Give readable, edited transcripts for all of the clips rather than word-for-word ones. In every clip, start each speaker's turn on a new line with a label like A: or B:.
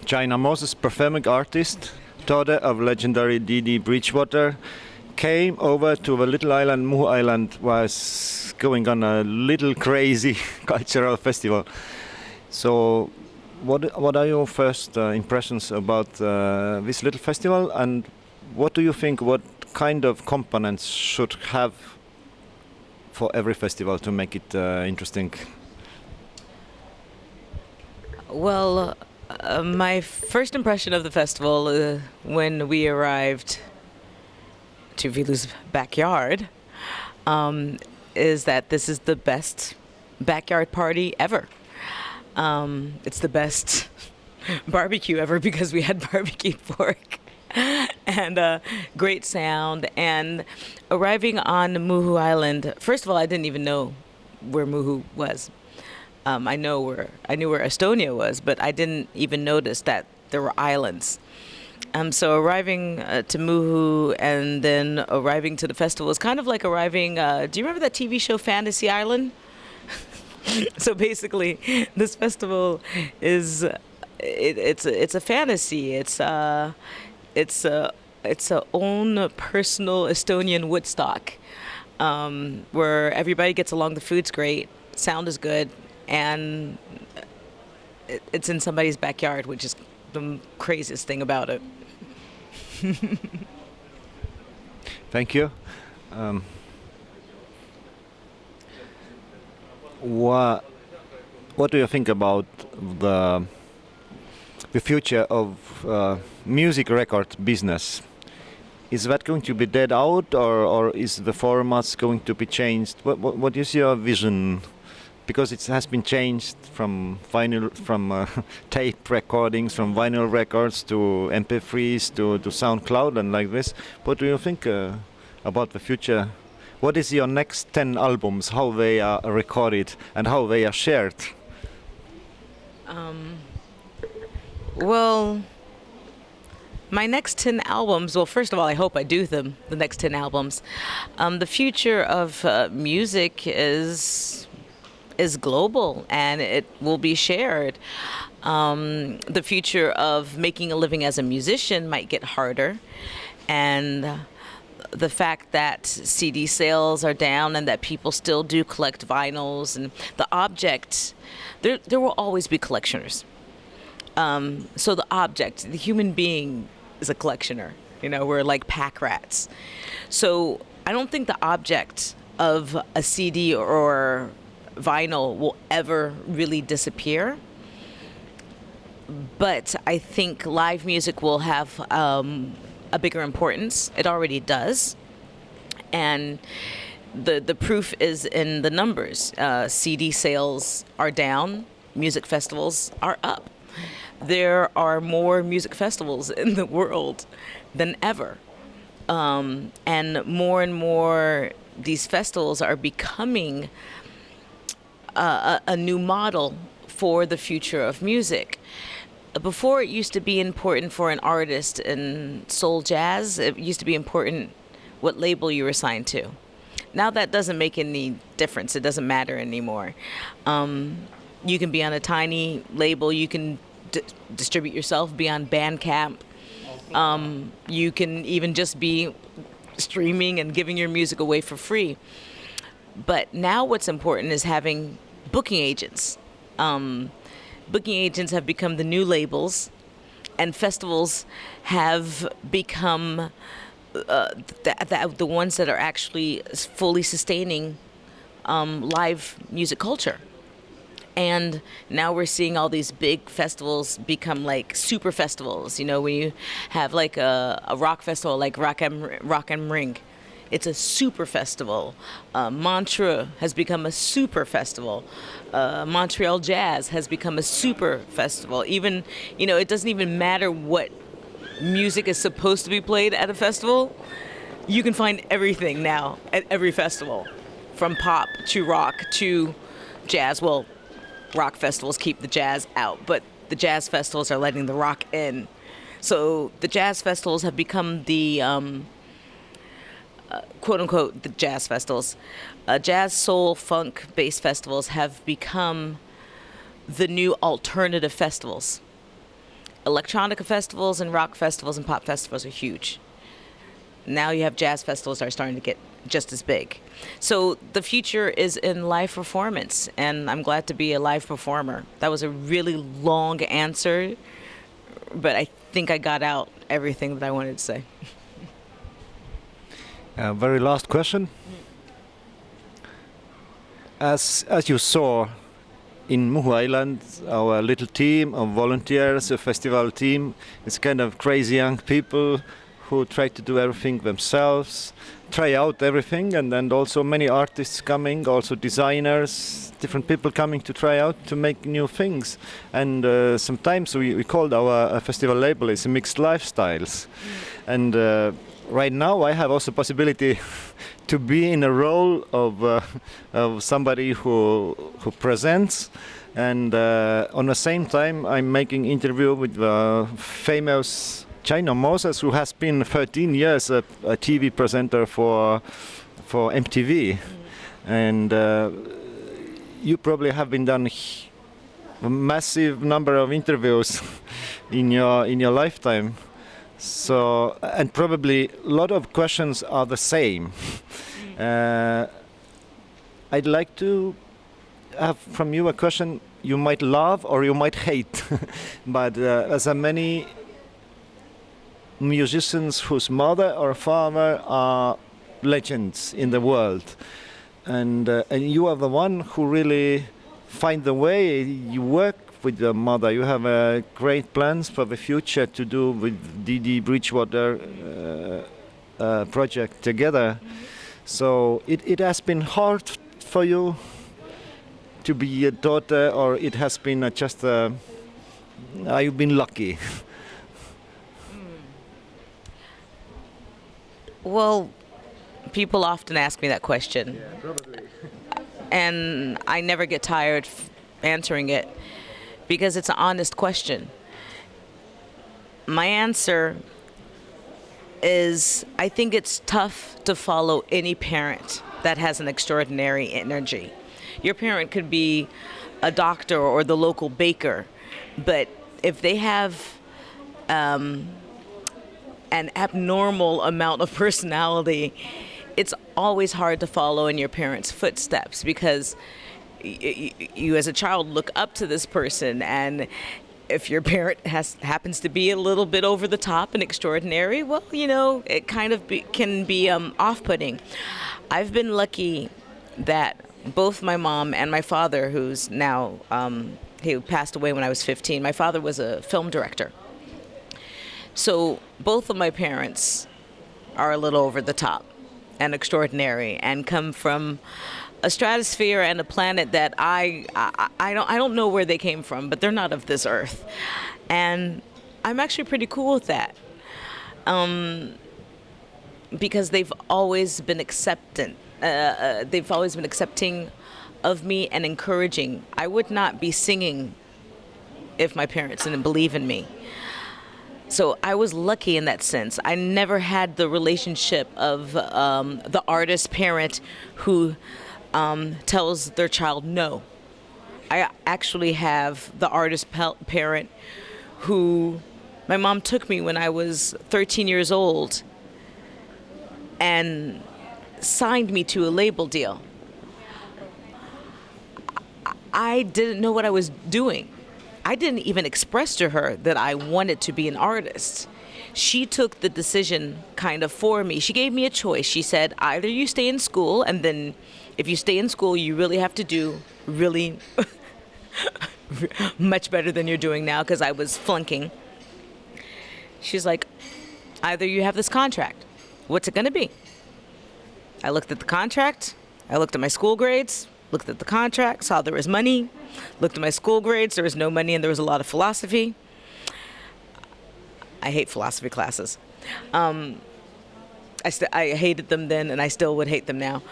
A: China Moses, performing artist, daughter of legendary Dee Bridgewater, came over to the little island. Muhu Island was going on a little crazy cultural festival. So, what are your first impressions about this little festival, and what do you think? What kind of components should have for every festival to make it interesting?
B: Well, my first impression of the festival when we arrived to Vilu's backyard is that this is the best backyard party ever. It's the best barbecue ever because we had barbecue pork and great sound. And arriving on Muhu Island, first of all, I didn't even know where Muhu was. I knew where Estonia was, but I didn't even notice that there were islands. So arriving to Muhu and then arriving to the festival is kind of like arriving. Do you remember that TV show Fantasy Island? So basically, this festival is it's a fantasy. It's a own personal Estonian Woodstock, where everybody gets along. The food's great, sound is good, and it's in somebody's backyard, which is the craziest thing about it.
A: Thank you. What do you think about the future of music record business? Is that going to be dead out, or is the formats going to be changed? What is your vision? Because it has been changed from vinyl, from tape recordings, from vinyl records to MP3s to SoundCloud and like this. What do you think about the future? What is your next 10 albums, how they are recorded and how they are shared?
B: Well, my next 10 albums, well, first of all, I hope I do them, the next 10 albums. The future of music is global and it will be shared. The future of making a living as a musician might get harder, and the fact that CD sales are down and that people still do collect vinyls and the object, there will always be collectioners. So the object, the human being is a collectioner. You know, we're like pack rats. So I don't think the object of a CD or vinyl will ever really disappear. But I think live music will have a bigger importance. It already does. And the proof is in the numbers. CD sales are down, music festivals are up. There are more music festivals in the world than ever. And more these festivals are becoming a new model for the future of music. Before, it used to be important for an artist in soul jazz, it used to be important what label you were signed to. Now that doesn't make any difference. It doesn't matter anymore. You can be on a tiny label. You can distribute yourself, be on Bandcamp. You can even just be streaming and giving your music away for free. But now what's important is having booking agents. Booking agents have become the new labels, and festivals have become the ones that are actually fully sustaining live music culture. And now we're seeing all these big festivals become like super festivals. You know, when you have like a rock festival like Rock am Ring, it's a super festival. Montreux has become a super festival. Montreal Jazz has become a super festival. Even, you know, it doesn't even matter what music is supposed to be played at a festival. You can find everything now at every festival, from pop to rock to jazz. Well, rock festivals keep the jazz out, but the jazz festivals are letting the rock in. So the jazz festivals have become the quote unquote the jazz festivals. Jazz, soul, funk based festivals have become the new alternative festivals. electronica festivals and rock festivals and pop festivals are huge. Now you have jazz festivals that are starting to get just as big. So the future is in live performance, and I'm glad to be a live performer. That was a really long answer, but I think I got out everything that I wanted to say.
A: Very last question. As you saw in Muhu Island, our little team of volunteers, a festival team, it's kind of crazy young people who try to do everything themselves, try out everything, and then also many artists coming, also designers, different people coming to try out to make new things. And sometimes we called our festival label is Mixed Lifestyles. And right now I have also possibility to be in a role of somebody who presents, and on the same time I'm making interview with the famous China Moses, who has been 13 years a TV presenter for MTV, and you probably have been done a massive number of interviews in your lifetime. So, and probably a lot of questions are the same. I'd like to have from you a question you might love or you might hate, but as many musicians whose mother or father are legends in the world, and you are the one who really find the way. You work with your mother. You have great plans for the future to do with Dee Bridgewater project together. So it has been hard for you to be a daughter, or it has been just you've been lucky?
B: Well, people often ask me that question.
A: Yeah, probably.
B: And I never get tired answering it because it's an honest question. My answer is I think it's tough to follow any parent that has an extraordinary energy. Your parent could be a doctor or the local baker, but if they have an abnormal amount of personality, it's always hard to follow in your parents' footsteps, because you as a child look up to this person, and if your parent happens to be a little bit over the top and extraordinary, well, it kind of can be off-putting. I've been lucky that both my mom and my father, who's now he passed away when I was 15. My father was a film director. So both of my parents are a little over the top and extraordinary, and come from a stratosphere and a planet that I don't know where they came from, but they're not of this earth, and I'm actually pretty cool with that, because they've always been accepting of me and encouraging. I would not be singing if my parents didn't believe in me. So I was lucky in that sense. I never had the relationship of the artist parent who tells their child no. I actually have the artist parent who, my mom took me when I was 13 years old and signed me to a label deal. I didn't know what I was doing. I didn't even express to her that I wanted to be an artist. She took the decision kind of for me. She gave me a choice. She said, either you stay in school, and then if you stay in school, you really have to do really much better than you're doing now, because I was flunking. She's like, either you have this contract. What's it going to be? I looked at the contract. I looked at my school grades, looked at the contract, saw there was money. Looked at my school grades, there was no money, and there was a lot of philosophy. I hate philosophy classes. I hated them then, and I still would hate them now.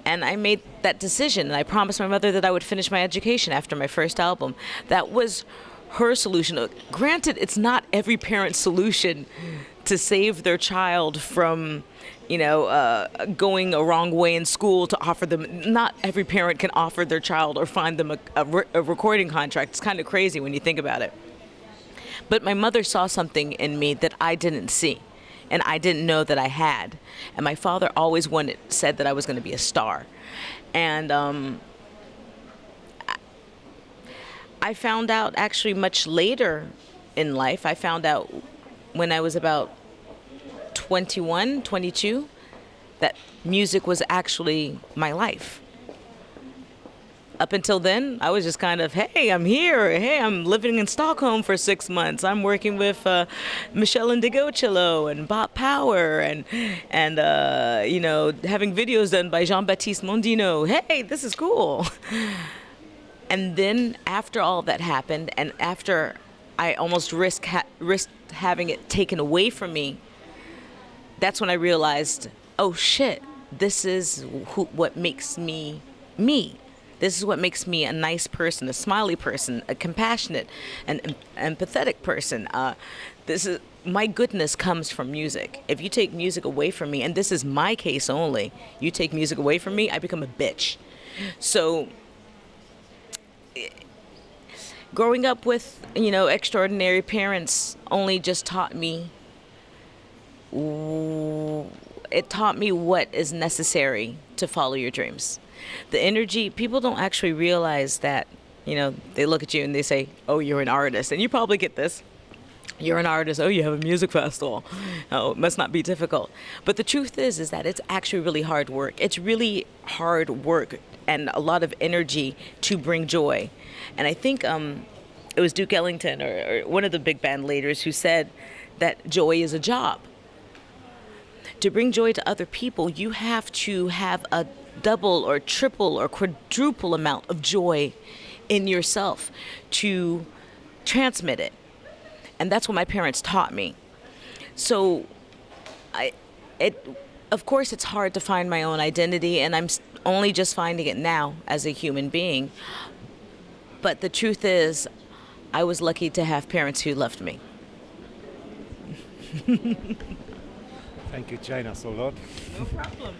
B: And I made that decision, and I promised my mother that I would finish my education after my first album. That was her solution. Granted, it's not every parent's solution to save their child from going a wrong way in school, to offer them. Not every parent can offer their child or find them a recording contract. It's kind of crazy when you think about it. But my mother saw something in me that I didn't see, and I didn't know that I had. And my father always said that I was going to be a star. And I found out actually much later in life. I found out when I was about 21, 22, that music was actually my life. Up until then, I was just kind of, hey, I'm here. Hey, I'm living in Stockholm for 6 months. I'm working with Michelle Indigocillo and Bob Power and you know, having videos done by Jean-Baptiste Mondino. Hey, this is cool. And then after all that happened, and after I almost risked having it taken away from me, that's when I realized, oh shit, this is what makes me me. This is what makes me a nice person, a smiley person, a compassionate and empathetic person. My goodness comes from music. If you take music away from me, and this is my case only, you take music away from me, I become a bitch. So growing up with, you know, extraordinary parents only just taught me, it taught me what is necessary to follow your dreams. The energy, people don't actually realize that, you know, they look at you and they say, oh, you're an artist. And you probably get this. You're an artist. Oh, you have a music festival. Oh, it must not be difficult. But the truth is that it's actually really hard work. It's really hard work and a lot of energy to bring joy. And I think it was Duke Ellington or one of the big band leaders who said that joy is a job. To bring joy to other people, you have to have a double or triple or quadruple amount of joy in yourself to transmit it. And that's what my parents taught me. So of course it's hard to find my own identity, and I'm only just finding it now as a human being. But the truth is, I was lucky to have parents who loved me.
A: Thank you, China, so lot.
B: No problem.